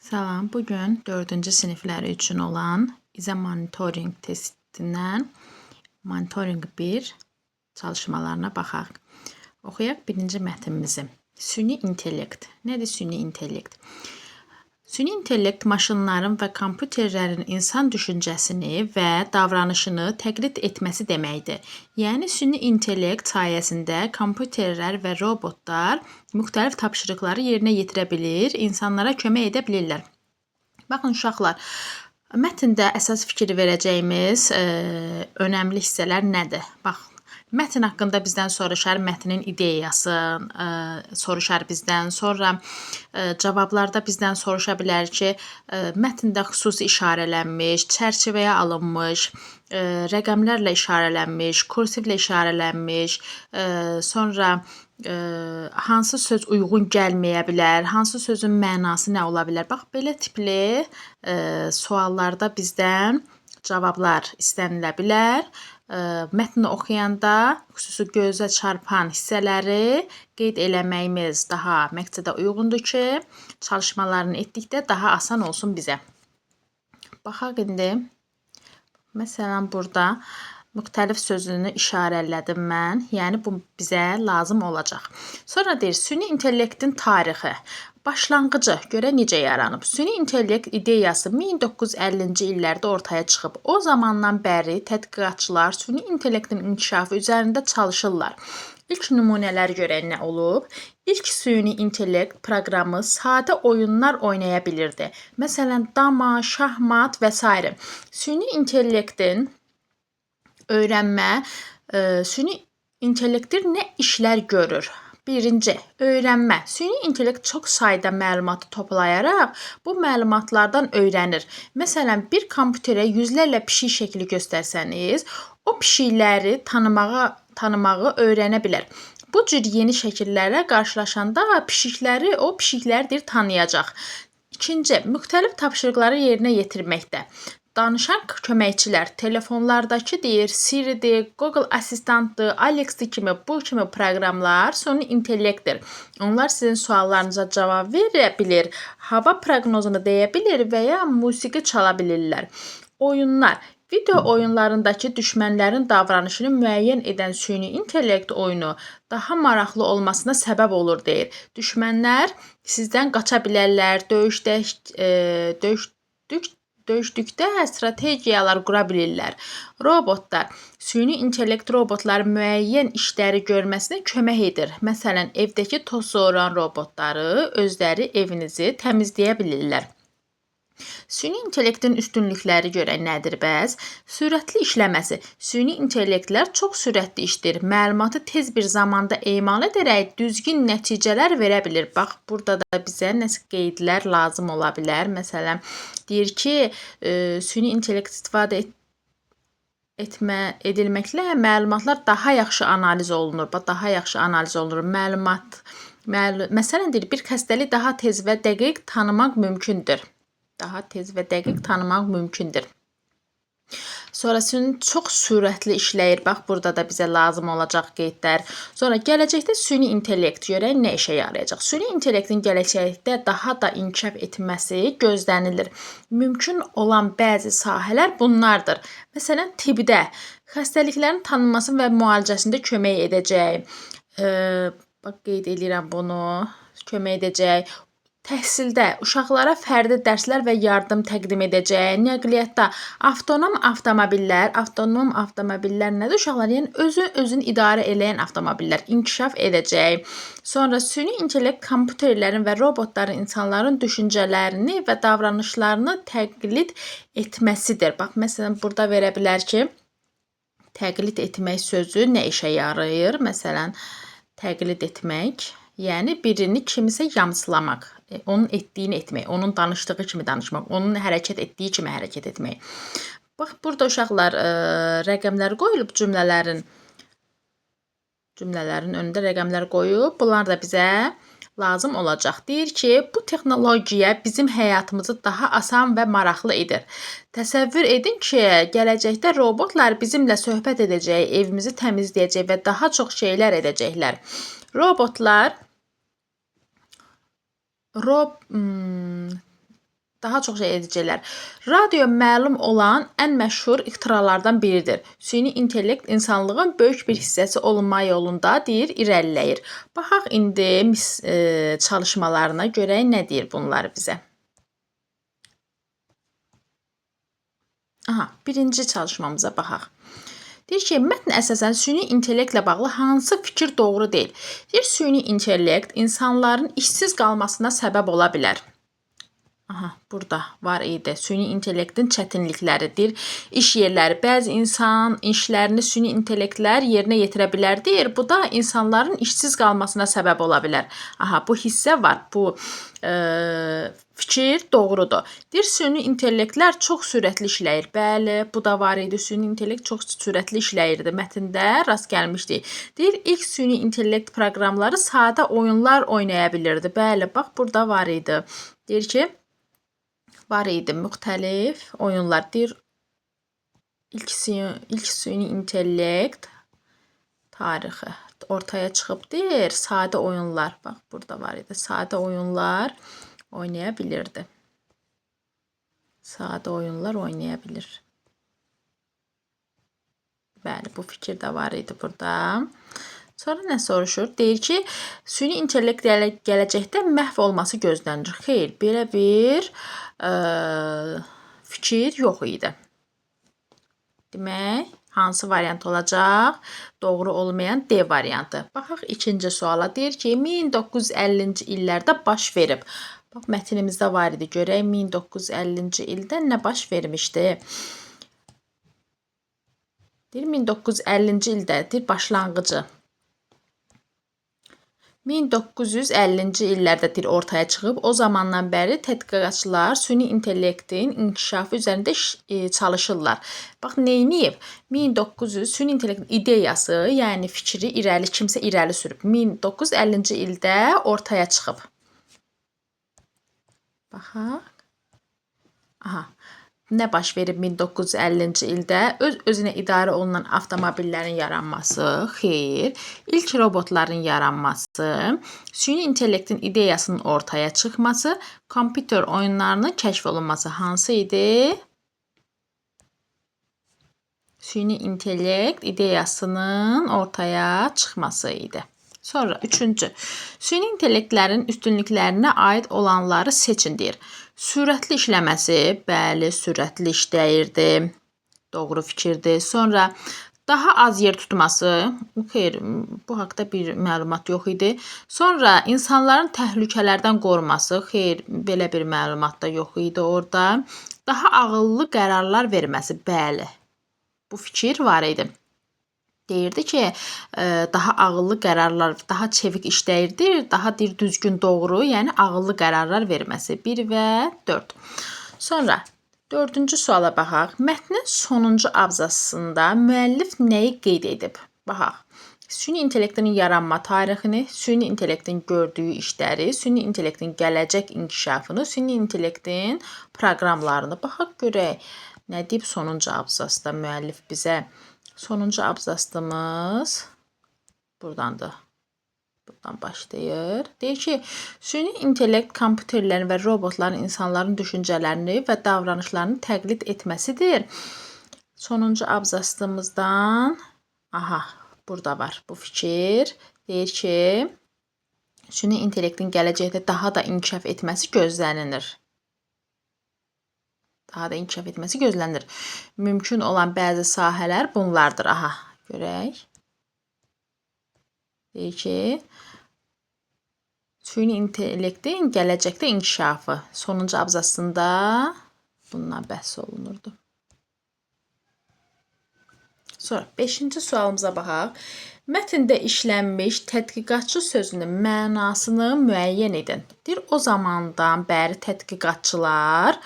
Salam, bugün 4-cü siniflər üçün olan İZA monitoring testindən monitoring 1 çalışmalarına baxaq. Oxuyaq birinci mətnimizi. Süni intellekt. Nədir süni intellekt? Süni intellekt maşınların və kompüterlərin insan düşüncəsini və davranışını təqlid etməsi deməkdir. Yəni süni intellekt sayəsində kompüterlər və robotlar müxtəlif tapşırıqları yerinə yetirə bilir, insanlara kömək edə bilirlər. Baxın uşaqlar, mətndə əsas fikir verəcəyimiz önəmli hissələr nədir? Bax, mətn haqqında bizdən soruşar, mətnin ideyasını soruşar bizdən. Sonra cavablarda bizdən soruşa bilər ki, mətndə xüsusi işarələnmiş, çərçivəyə alınmış, rəqəmlərlə işarələnmiş, kursivlə işarələnmiş, sonra hansı söz uyğun gəlməyə bilər, hansı sözün mənası nə ola bilər. Bax, belə tipli suallarda bizdən cavablar istənilə bilər. Mətni oxuyanda xüsusi gözə çarpan hissələri qeyd eləməyimiz daha məqsədə uyğundur ki, çalışmalarını etdikdə daha asan olsun bizə. Baxaq indi. Məsələn, burada müxtəlif sözünü işarələdim mən. Yəni, bu bizə lazım olacaq. Sonra deyir, süni intellektin tarixi. Başlanğıcı görə necə yaranıb? Süni intellekt ideyası 1950-ci illərdə ortaya çıxıb. O zamandan bəri tədqiqatçılar süni intellektin inkişafı üzərində çalışırlar. İlk nümunələri görən nə olub? İlk süni intellekt proqramı sadə oyunlar oynaya bilirdi. Məsələn, dama, şahmat və s. Süni intellektin öyrənmə, süni intellektdir nə işlər görür? Birinci, öyrənmə. Süni intellekt çox sayda məlumatı toplayaraq bu məlumatlardan öyrənir. Məsələn, bir kompüterə yüzlərlə pişik şəkli göstərsəniz, o pişikləri tanımağı öyrənə bilər. Bu cür yeni şəkillərə qarşılaşanda pişikləri tanıyacaq. İkinci, müxtəlif tapşırıqları yerinə yetirməkdə. Danışan köməkçilər, telefonlardakı deyir, Siri'dir, Google Assistantdır, Alex'dir bu kimi proqramlar süni intellektdir. Onlar sizin suallarınıza cavab verə bilir, hava proqnozunu deyə bilir və ya musiqi çala bilirlər. Oyunlar. Video oyunlarındakı düşmənlərin davranışını müəyyən edən süni intellekt oyunu daha maraqlı olmasına səbəb olur deyir. Düşmənlər sizdən qaça bilərlər, döyüşdükdə strategiyalar qura bilirlər. Robotlar. Süni intellekt robotların müəyyən işləri görməsinə kömək edir. Məsələn, evdəki toz soğuran robotları özləri evinizi təmizləyə bilirlər. Süni intellektin üstünlükləri görə nədir bəs? Sürətli işləməsi. Süni intellektlər çox sürətli işdir. Məlumatı tez bir zamanda emal edərək düzgün nəticələr verə bilir. Bax, burada da bizə nəsə qeydlər lazım ola bilər. Məsələn, deyir ki, süni intellekt istifadə edilməklə məlumatlar daha yaxşı analiz olunur. Daha yaxşı analiz olunur. Məsələn, deyir, bir xəstəlik daha tez və dəqiq tanımaq mümkündür. Sonra süni çox sürətli işləyir. Bax, burada da bizə lazım olacaq qeydlər. Sonra gələcəkdə süni intellekt görək nə işə yarayacaq. Süni intellektin gələcəkdə daha da inkişaf etməsi gözlənilir. Mümkün olan bəzi sahələr bunlardır. Məsələn, tibbdə xəstəliklərin tanınması və müalicəsində kömək edəcək. Bax, qeyd edirəm bunu. Kömək edəcək. Təhsildə uşaqlara fərdi dərslər və yardım təqdim edəcək. Nəqliyyatda avtonom avtomobillər nədir uşaqlar? Yəni özünü idarə edən avtomobillər inkişaf edəcək. Sonra süni intellekt kompüterlərin və robotların insanların düşüncələrini və davranışlarını təqlid etməsidir. Bax, məsələn, burada verə bilər ki, təqlid etmək sözü nə işə yarayır? Məsələn, təqlid etmək, yəni birini kimisə yamsılamaq. Onun etdiyini etmək, onun danışdığı kimi danışmaq, onun hərəkət etdiyi kimi hərəkət etmək. Bax, burada uşaqlar rəqəmlər qoyulub cümlələrin önündə rəqəmlər qoyub. Bunlar da bizə lazım olacaq. Deyir ki, bu texnologiya bizim həyatımızı daha asan və maraqlı edir. Təsəvvür edin ki, gələcəkdə robotlar bizimlə söhbət edəcək, evimizi təmizləyəcək və daha çox şeylər edəcəklər. Robotlar Daha çox şey edəcəklər. Radio məlum olan ən məşhur ixtiralardan biridir. Süni intellekt insanlığın böyük bir hissəsi olunma yolunda deyir, irəliləyir. Baxaq indi çalışmalarına görə nə deyir bunlar bizə. Aha, birinci çalışmamıza baxaq. Deyir ki, mətn əsasən süni intellektlə bağlı hansı fikir doğru deyil? Deyir, süni intellekt insanların işsiz qalmasına səbəb ola bilər. Aha, burada var idi. Süni intellektin çətinlikləridir. İş yerləri, bəzi insan işlərini süni intellektlər yerinə yetirə bilər deyir. Bu da insanların işsiz qalmasına səbəb ola bilər. Aha, bu hissə var. Bu fikir doğrudur. Deyir, süni intellektlər çox sürətli işləyir. Bəli, bu da var idi. Süni intellekt çox sürətli işləyirdi. Mətndə rast gəlmişdik. Deyir, ilk süni intellekt proqramları sadə oyunlar oynaya bilirdi. Bəli, bax, burada var idi. Deyir ki, var idi müxtəlif oyunlar. Deyir, ilk süni intellekt tarixi ortaya çıxıb. Deyir, sadə oyunlar. Bax, burada var idi. Sadə oyunlar oynaya bilirdi. Sadə oyunlar oynaya bilir. Bəli, bu fikir də var idi burada. Sonra nə soruşur? Deyir ki, süni intellekt gələcəkdə məhv olması gözlənilir. Xeyr, belə bir fikir yox idi. Demək, hansı variant olacaq? Doğru olmayan D variantı. Baxaq ikinci suala. Deyir ki, 1950-ci illərdə baş verib. Bax, mətnimizdə var idi. Görək 1950-ci ildə nə baş vermişdi? Deyir, 1950-ci ildə deyir, başlanğıcı. 1950-ci illərdə ortaya çıxıb, o zamandan bəri tədqiqatçılar süni intellektin inkişafı üzərində çalışırlar. Bax, neyniyib? 1900 süni intellektin ideyası, yəni fikri kimsə irəli sürüb. 1950-ci ildə ortaya çıxıb. Baxaq. Aha. Nə baş verib 1950-ci ildə? Öz-özünə idarə olunan avtomobillərin yaranması, xeyr. İlk robotların yaranması, süni intellektin ideyasının ortaya çıxması, kompüter oyunlarının kəşf olunması hansı idi? Süni intellekt ideyasının ortaya çıxması idi. Sonra üçüncü, süni intellektlərin üstünlüklərinə aid olanları seçin deyir. Sürətli işləməsi, bəli, sürətli işləyirdi. Doğru fikirdir. Sonra daha az yer tutması, xeyr, bu haqda bir məlumat yox idi. Sonra insanların təhlükələrdən qoruması, xeyr, belə bir məlumat da yox idi orada. Daha ağıllı qərarlar verməsi, bəli, bu fikir var idi. Deyirdi ki, daha ağıllı qərarlar, daha çevik işləyirdi, daha düzgün, doğru, yəni ağıllı qərarlar verməsi. 1 və 4. Sonra dördüncü suala baxaq. Mətnin sonuncu abzasında müəllif nəyi qeyd edib? Baxaq. Süni intellektin yaranma tarixini, süni intellektin gördüyü işləri, süni intellektin gələcək inkişafını, süni intellektin proqramlarını. Baxaq görək nə deyib sonuncu abzasda müəllif bizə. Sonuncu abzasımız buradandır. Buradan başlayır. Deyir ki, süni intellekt kompüterlərin və robotların insanların düşüncələrini və davranışlarını təqlid etməsidir. Sonuncu abzasımızdan, aha, burada var bu fikir. Deyir ki, süni intellektin gələcəkdə daha da inkişaf etməsi gözlənilir. Daha da inkişaf etməsi gözlənilir. Mümkün olan bəzi sahələr bunlardır. Aha, görək. Deyir ki, süni intellektin gələcəkdə inkişafı. Sonuncu abzasında bundan bəhs olunurdu. Sonra 5-ci sualımıza baxaq. Mətndə işlənmiş tədqiqatçı sözünün mənasını müəyyən edin. Deyir, o zamandan bəri tədqiqatçılar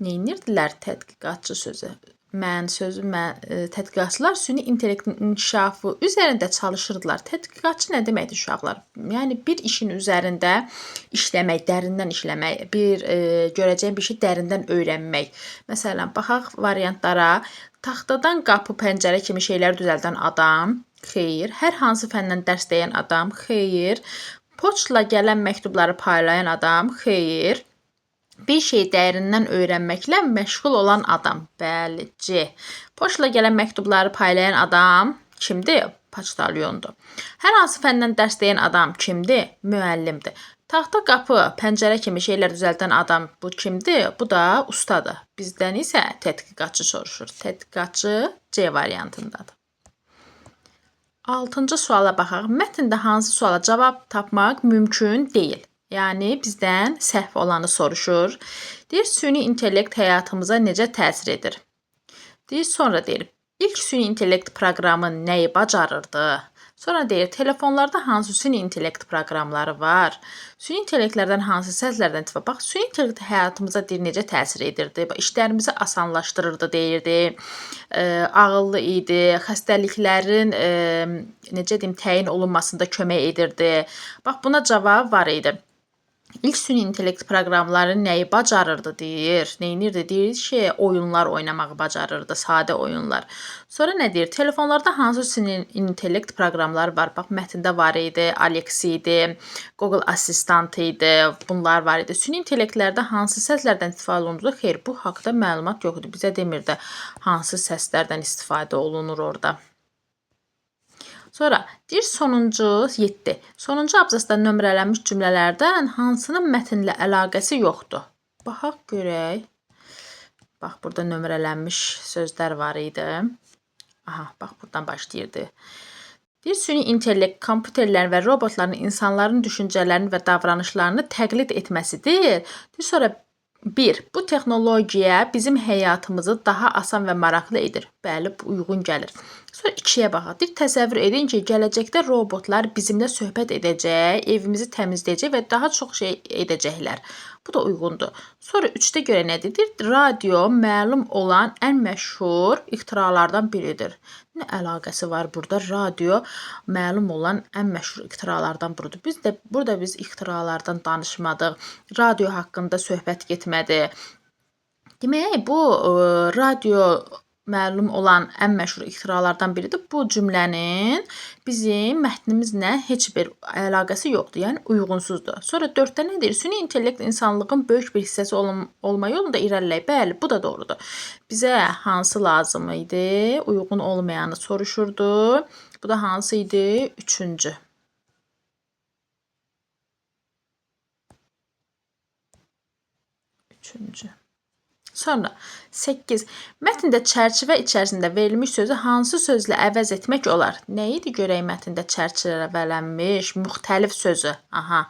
neynirdilər tədqiqatçı sözü? Tədqiqatçılar süni intellektin inkişafı üzərində çalışırdılar. Tədqiqatçı nə deməkdir uşaqlar? Yəni bir işin üzərində işləmək, dərindən işləmək, bir görəcəyin bir şey dərindən öyrənmək. Məsələn, baxaq variantlara. Taxtadan qapı, pəncərə kimi şeylər düzəldən adam, xeyr. Hər hansı fəndən dərs deyən adam, xeyr. Poçtla gələn məktubları paylayan adam, xeyr. Bir şeyi dərindən öyrənməklə məşğul olan adam. Bəli, C. Poçtla gələn məktubları paylayan adam kimdir? Poçtalyondur. Hər hansı fəndən dərs deyən adam kimdir? Müəllimdir. Taxta qapı, pəncərə kimi şeylər düzəldən adam bu kimdir? Bu da ustadır. Bizdən isə tədqiqatçı soruşur. Tədqiqatçı C variantındadır. 6-cı suala baxaq. Mətndə hansı suala cavab tapmaq mümkün deyil? Yəni bizdən səhv olanı soruşur. Deyir, süni intellekt həyatımıza necə təsir edir? Deyir, sonra deyir, ilk süni intellekt proqramı nəyi bacarırdı? Sonra deyir, telefonlarda hansı süni intellekt proqramları var? Süni intellektlərdən hansı səslərdən istifadə? Bax, süni intellekt həyatımıza deyir necə təsir edirdi? İşlərimizi asanlaşdırırdı deyirdi. Ağıllı idi, xəstəliklərin necə deyim, təyin olunmasında kömək edirdi. Bax, buna cavab var idi. İlk süni intellekt proqramları nəyi bacarırdı deyir. Neynirdi? Deyir ki, oyunlar oynamağı bacarırdı, sadə oyunlar. Sonra nə deyir? Telefonlarda hansı süni intellekt proqramları var? Bax, mətndə var idi, Alexa idi, Google Assistant idi, bunlar var idi. Süni intellektlərdə hansı səslərdən istifadə olunurdu? Xeyr, bu haqda məlumat yoxdur. Bizə demirdi hansı səslərdən istifadə olunur orada. Sonra deyir sonuncu 7. Sonuncu abzasda nömrələnmiş cümlələrdən hansının mətnlə əlaqəsi yoxdur? Baxaq görək. Bax, burada nömrələnmiş sözlər var idi. Aha, bax, buradan başlayırdı. Deyir, süni intellekt, kompüterlərin və robotların insanların düşüncələrini və davranışlarını təqlid etməsidir. Deyir, sonra 1. Bu texnologiya bizim həyatımızı daha asan və maraqlı edir. Bəli, bu uyğun gəlir. Sonra 2-yə baxaq. Deyir, təsəvvür edin ki, gələcəkdə robotlar bizimlə söhbət edəcək, evimizi təmizləyəcək və daha çox şey edəcəklər. Bu da uyğundur. Sonra 3-də görə nə deyir? Radio məlum olan ən məşhur ixtiralardan biridir. Nə əlaqəsi var burada? Radio məlum olan ən məşhur ixtiralardan biridir. Burada biz ixtiralardan danışmadıq. Radio haqqında söhbət getmədi. Demək, bu radio məlum olan ən məşhur ixtiralardan biridir. Bu cümlənin bizim mətnimizlə heç bir əlaqəsi yoxdur. Yəni uyğunsuzdur. Sonra 4-də nə deyir? Süni intellekt insanlığın böyük bir hissəsi olma yolunda irəliləyir. Bəli, bu da doğrudur. Bizə hansı lazım idi? Uyğun olmayanı soruşurdu. Bu da hansı idi? 3-cü. Sonra 8. Mətndə çərçivə içərisində verilmiş sözü hansı sözlə əvəz etmək olar? Nə idi görək mətndə çərçivələnmiş? Müxtəlif sözü. Aha,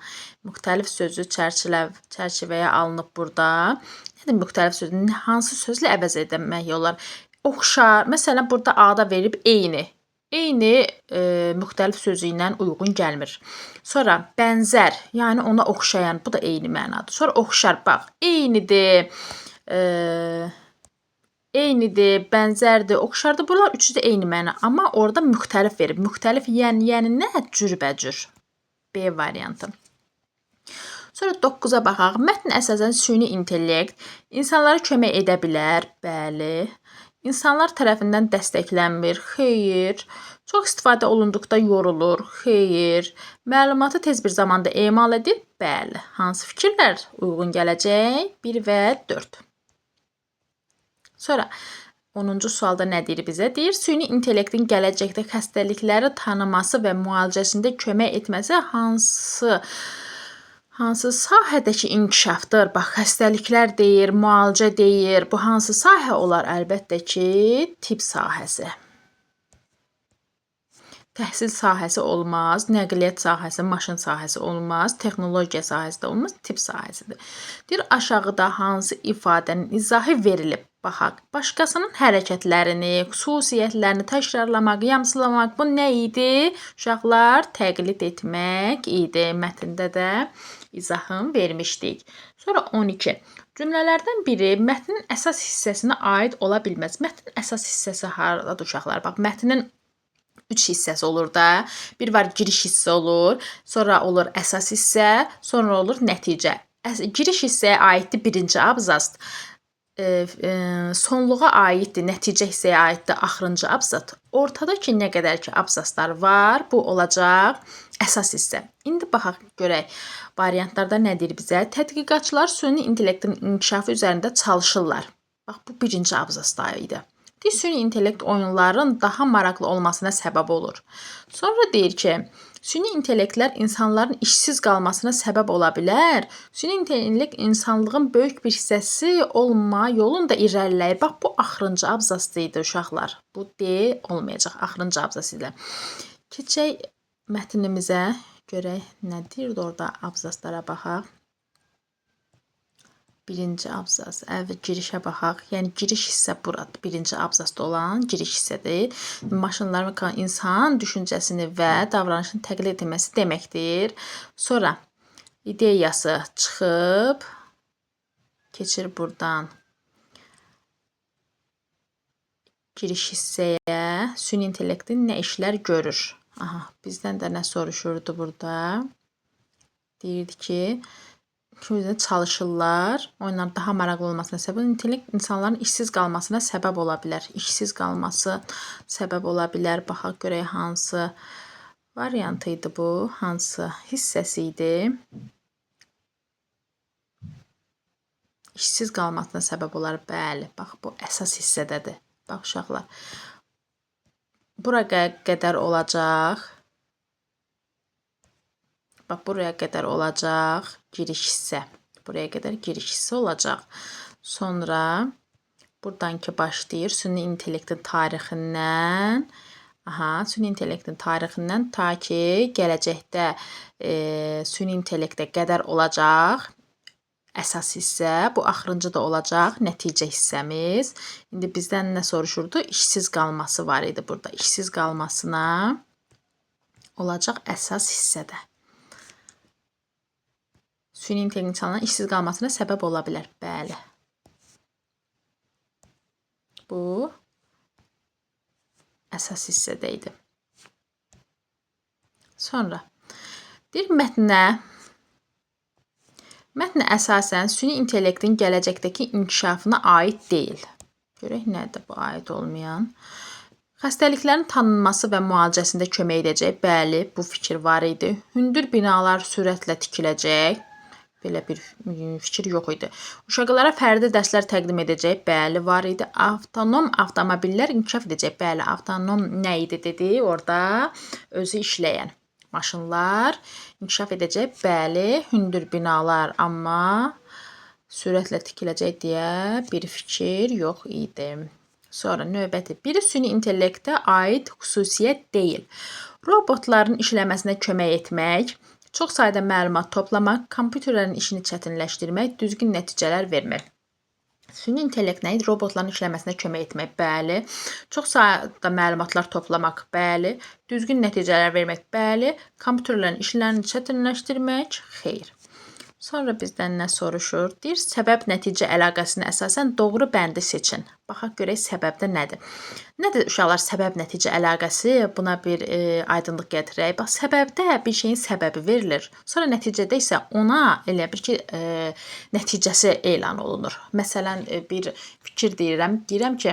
müxtəlif sözü çərçivəyə alınıb burada. Nədir müxtəlif sözü? Hansı sözlə əvəz etmək olar? Oxşar. Məsələn, burada A-da verib eyni. Eyni müxtəlif sözü ilə uyğun gəlmir. Sonra bənzər, yəni ona oxşayan, bu da eyni mənadır. Sonra oxşar, bax, eynidir. Eynidir, bənzərdir, oxşardır. Bunlar üçü də eyni məna, amma orada müxtəlif verib. Müxtəlif yəni nə? Cürbəcür. B variantı. Sonra 9-a baxaq. Mətn əsasən süni intellekt insanlara kömək edə bilər. Bəli. İnsanlar tərəfindən dəstəklənmir. Xeyr. Çox istifadə olunduqda yorulur. Xeyr. Məlumatı tez bir zamanda emal edir. Bəli. Hansı fikirlər uyğun gələcək? 1 və 4. Sonra 10-cu sualda nə deyir bizə? Deyir, süni intellektin gələcəkdə xəstəlikləri tanıması və müalicəsində kömək etməsi hansı sahədəki inkişafdır? Bax, xəstəliklər deyir, müalicə deyir. Bu hansı sahə olar? Əlbəttə ki, tibb sahəsi. Təhsil sahəsi olmaz, nəqliyyat sahəsi, maşın sahəsi olmaz, texnologiya sahəsi də olmaz, tibb sahəsidir. Deyir, aşağıda hansı ifadənin izahı verilib? Baxaq, başqasının hərəkətlərini, xüsusiyyətlərini təkrarlamaq, yamsılamaq, bu nə idi? Uşaqlar təqlid etmək idi. Mətndə də izahını vermişdik. Sonra 12. Cümlələrdən biri mətnin əsas hissəsinə aid ola bilməz. Mətnin əsas hissəsi haradadır uşaqlar? Bax, mətnin 3 hissəsi olur da. Bir var giriş hissə olur, sonra olur əsas hissə, sonra olur nəticə. Giriş hissəyə aiddir 1-ci abzas. sonluğa aiddir, nəticə hissəyə aiddir axırıncı abzas. Ortada ki, nə qədər ki abzaslar var, bu olacaq əsas hissə. İndi baxaq görək variantlarda nə deyir bizə? Tədqiqatçılar süni intellektin inkişafı üzərində çalışırlar. Bax, bu birinci abzasda idi. Süni intellekt oyunların daha maraqlı olmasına səbəb olur. Sonra deyir ki, süni intellektlər insanların işsiz qalmasına səbəb ola bilər. Süni intellekt insanlığın böyük bir hissəsi olma yolunda irəliləyir. Bax, bu axırıncı abzasdaydı uşaqlar. Bu D olmayacaq, axırıncı abzas ilə. Keçək mətnimizə, görək nə deyirdi orada, abzaslara baxaq. Birinci abzas, əvvəl girişə baxaq. Yəni giriş hissə burada, birinci abzasda olan giriş hissədir. Maşınların insan düşüncəsini və davranışını təqlid etməsi deməkdir. Sonra ideyası çıxıb keçir buradan giriş hissəyə. Süni intellektin nə işlər görür? Aha, bizdən də nə soruşurdu burada? Deyirdi ki, çalışırlar. Oyunların daha maraqlı olmasına səbəb, intellekt insanların işsiz qalmasına səbəb ola bilər. İşsiz qalması səbəb ola bilər. Baxaq görək hansı variantı idi bu, hansı hissəsi idi. İşsiz qalmasına səbəb olar. Bəli, bax bu əsas hissədədir. Bax uşaqlar. Bura qədər olacaq. Bax, buraya qədər olacaq giriş hissə. Buraya qədər giriş hissə olacaq. Sonra buradan ki başlayır süni intellektin tarixindən. Aha, süni intellektin tarixindən ta ki gələcəkdə süni intellektə qədər olacaq əsas hissə. Bu axırıncı da olacaq nəticə hissəmiz. İndi bizdən nə soruşurdu? İşsiz qalması var idi burada. İşsiz qalmasına olacaq əsas hissədə. Süni intellekt insanların işsiz qalmasına səbəb ola bilər. Bəli. Bu əsas hissədə idi. Sonra deyir mətnə əsasən süni intellektin gələcəkdəki inkişafına aid deyil. Görək nədir bu aid olmayan? Xəstəliklərin tanınması və müalicəsində kömək edəcək. Bəli, bu fikir var idi. Hündür binalar sürətlə tikiləcək. Belə bir fikir yox idi. Uşaqlara fərdi dərslər təqdim edəcək. Bəli, var idi. Avtonom avtomobillər inkişaf edəcək. Bəli, avtonom nə idi dedi? Orada özü işləyən maşınlar inkişaf edəcək. Bəli, hündür binalar, amma sürətlə tikiləcək deyə bir fikir yox idi. Sonra növbəti biri süni intellektə aid xüsusiyyət deyil. Robotların işləməsinə kömək etmək, çox sayda məlumat toplamaq, kompüterlərin işini çətinləşdirmək, düzgün nəticələr vermək. Süni intellekt nə idi? Robotların işləməsinə kömək etmək. Bəli. Çox sayda məlumatlar toplamaq. Bəli. Düzgün nəticələr vermək. Bəli. Kompüterlərin işlərini çətinləşdirmək. Xeyr. Sonra bizdən nə soruşur? Deyir, səbəb-nəticə əlaqəsinə əsasən doğru bəndi seçin. Baxaq görək səbəbdə nədir? Nədir uşaqlar səbəb-nəticə əlaqəsi? Buna bir aydınlıq gətirək. Bax, səbəbdə bir şeyin səbəbi verilir. Sonra nəticədə isə ona elə bir ki, nəticəsi elan olunur. Məsələn, bir fikir deyirəm. Deyirəm ki,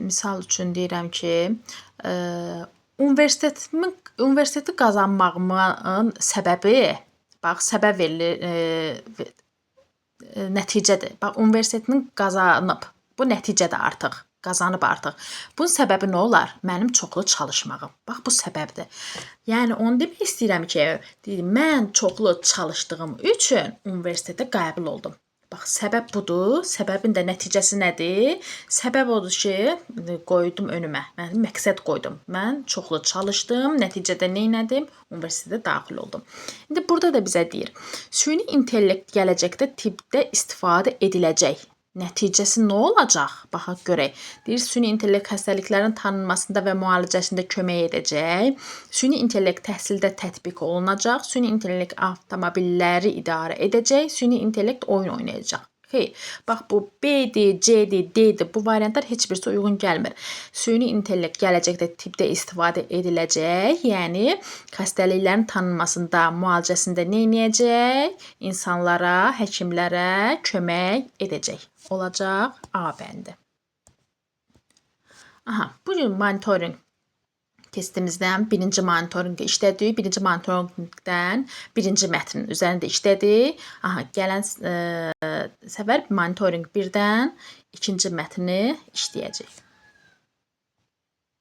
misal üçün deyirəm ki, universiteti qazanmağımın səbəbi, bax, səbəb verilir, nəticədir. Bax, universitetini qazanıb. Bu nəticədir artıq. Qazanıb artıq. Bunun səbəbi nə olar? Mənim çoxlu çalışmağım. Bax, bu səbəbdir. Yəni, onu demək istəyirəm ki, mən çoxlu çalışdığım üçün universitetə qəbul oldum. Bax, səbəb budur. Səbəbin də nəticəsi nədir? Səbəb odur ki, qoydum önümə. Mən məqsəd qoydum. Mən çoxlu çalışdım. Nəticədə nə etdim? Universitetə daxil oldum. İndi burada da bizə deyir. Süni intellekt gələcəkdə tibbdə istifadə ediləcək. Nəticəsi nə olacaq? Baxaq görək. Deyir, süni intellekt xəstəliklərin tanınmasında və müalicəsində kömək edəcək. Süni intellekt təhsildə tətbiq olunacaq. Süni intellekt avtomobilləri idarə edəcək. Süni intellekt oyun oynayacaq. Xeyr, bax bu B-dir, C-dir, D-dir bu variantlar heç birisi uyğun gəlmir. Süni intellekt gələcəkdə tibbdə istifadə ediləcək, yəni xəstəliklərin tanınmasında, müalicəsində nə edəcək? İnsanlara, həkimlərə kömək edəcək. Olacaq A bəndi. Aha, bu gün monitoring testimizdən birinci monitorinqi işlədik. Birinci monitorinqdən birinci mətnin üzərində işlədik. Aha, gələn səfər monitoring 1-dən ikinci mətni işləyəcək.